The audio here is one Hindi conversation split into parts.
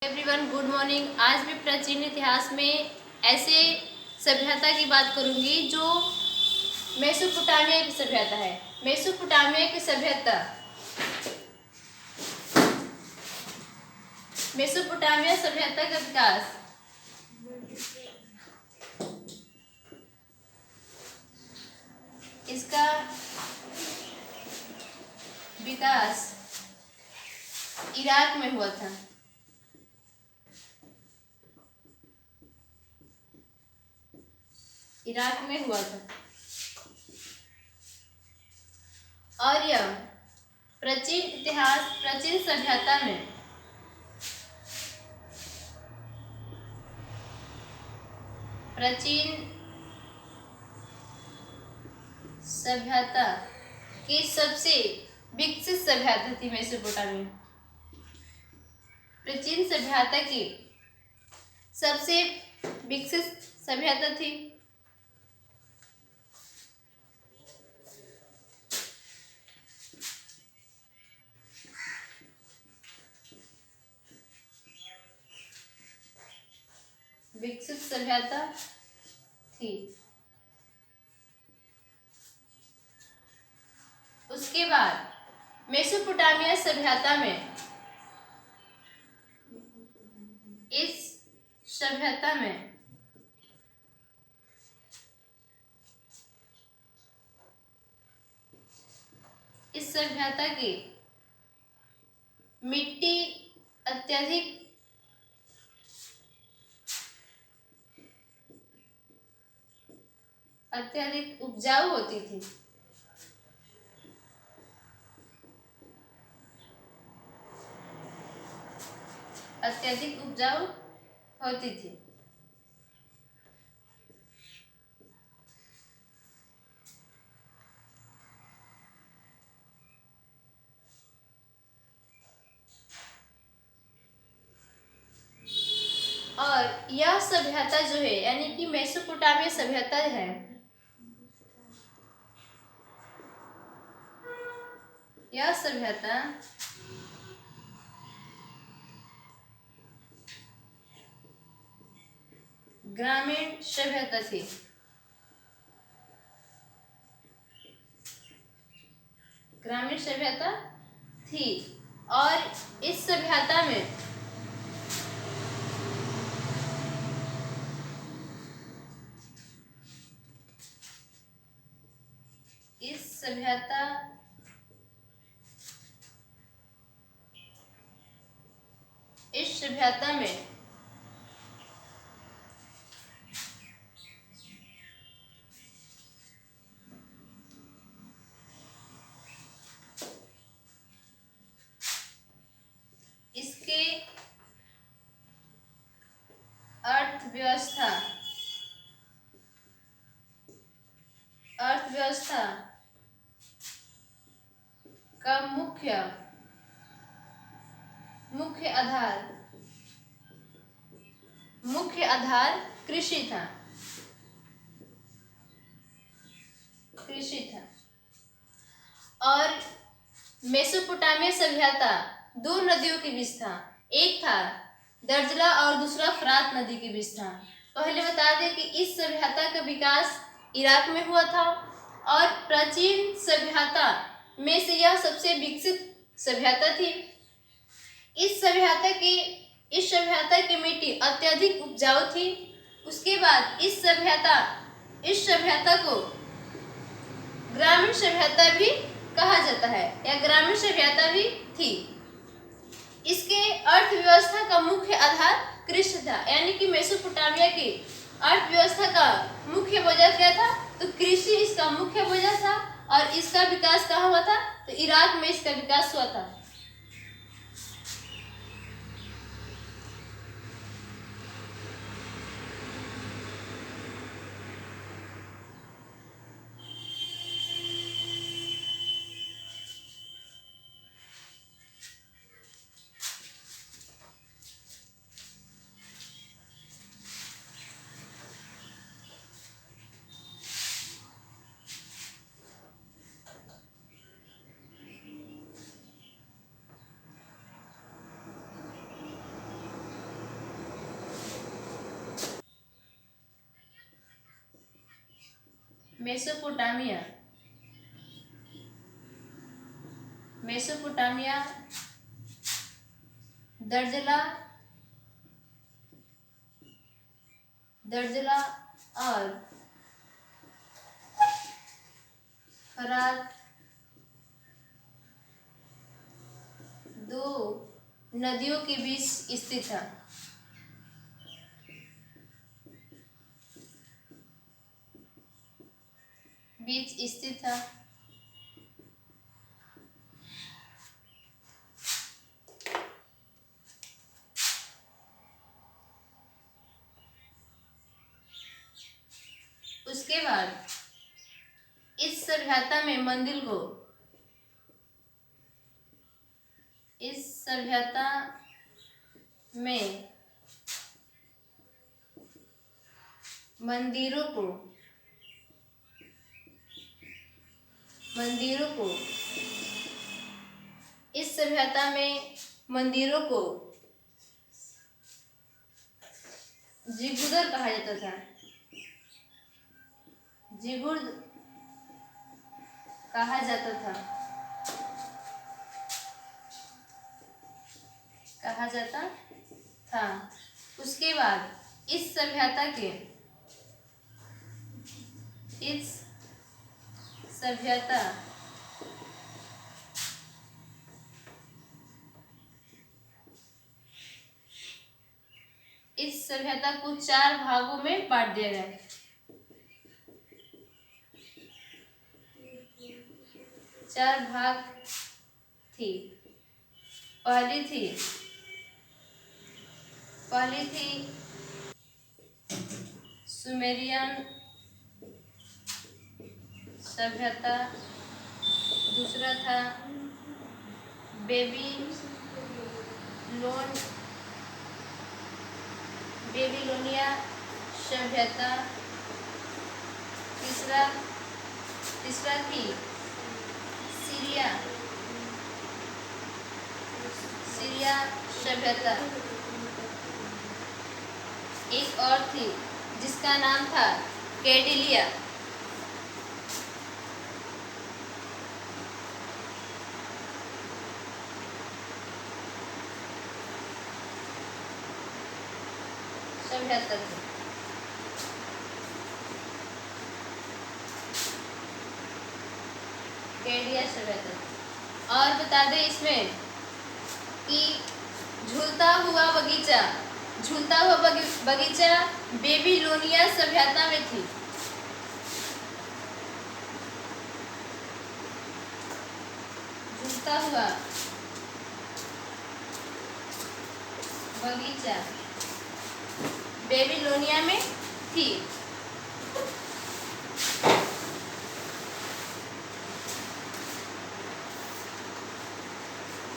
Everyone, good morning. आज मैं प्राचीन इतिहास में ऐसे सभ्यता की बात करूंगी जो मेसोपोटामिया की सभ्यता है। मेसोपोटामिया की सभ्यता, मेसोपोटामिया सभ्यता का विकास इसका विकास इराक में हुआ था। इराक में हुआ था और यह प्राचीन इतिहास, प्राचीन सभ्यता में प्राचीन सभ्यता की सबसे विकसित सभ्यता थी मेसोपोटामिया। प्राचीन सभ्यता की सबसे विकसित सभ्यता थी। विकसित सभ्यता थी। उसके बाद मेसोपोटामिया सभ्यता में इस सभ्यता में इस सभ्यता की मिट्टी अत्यधिक उपजाऊ होती थी। अत्यधिक उपजाऊ होती थी। और यह सभ्यता जो है, यानी कि मेसोपोटामिया सभ्यता है, यह सभ्यता ग्रामीण सभ्यता थी। ग्रामीण सभ्यता थी और इस सभ्यता में इस सभ्यता में इसके अर्थव्यवस्था का मुख्य आधार कृषि था। और मेसोपोटामिया सभ्यता दो नदियों के बीच था। एक था दर्जला और दूसरा फरात नदी के बीच था। पहले बता दें कि इस सभ्यता का विकास इराक में हुआ था और प्राचीन सभ्यता में से यह सबसे विकसित सभ्यता थी। इस सभ्यता की मिट्टी अत्यधिक उपजाऊ थी। उसके बाद इस सभ्यता को ग्रामीण सभ्यता भी कहा जाता है, या ग्रामीण सभ्यता भी थी। इसके अर्थव्यवस्था का मुख्य आधार कृषि था, यानी कि मेसोपोटामिया की अर्थव्यवस्था का मुख्य वजह क्या था? तो कृषि इसका मुख्य वजह था। और इसका विकास कहाँ हुआ था? तो इराक में इसका विकास हुआ था। मेसोपोटामिया मेसोपोटामिया दर्जला और फरात दो नदियों के बीच स्थित था। उसके बाद इस सभ्यता में मंदिरों को जिगुदर कहा जाता था। उसके बाद इस सभ्यता को 4 भागों में बांट दिया गया। 4 भाग थी। पहली थी सुमेरियन सभ्यता, दूसरा था बेबीलोनिया सभ्यता, तीसरा थी सीरिया सभ्यता, एक और थी जिसका नाम था कैडिलिया। सभ्यता थी। कैडिया सभ्यता। और बता दें इसमें कि झूलता हुआ बगीचा बेबीलोनिया सभ्यता में थी। झूलता हुआ बगीचा बेबीलोनिया में थी।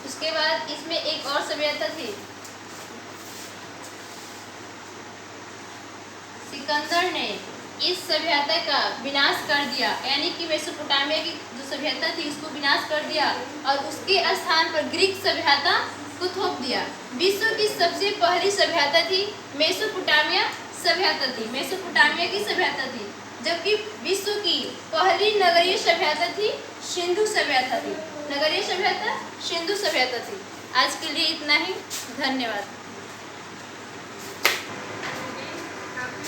उसके बाद इसमें एक और सभ्यता थी। सिकंदर ने इस सभ्यता का विनाश कर दिया, यानी कि मेसोपोटामिया की जो सभ्यता थी उसको विनाश कर दिया और उसके स्थान पर ग्रीक सभ्यता को थोप दिया। विश्व की सबसे पहली सभ्यता थी मेसोपोटामिया की सभ्यता थी, जबकि विश्व की पहली नगरीय सभ्यता थी सिंधु सभ्यता थी। आज के लिए इतना ही। धन्यवाद।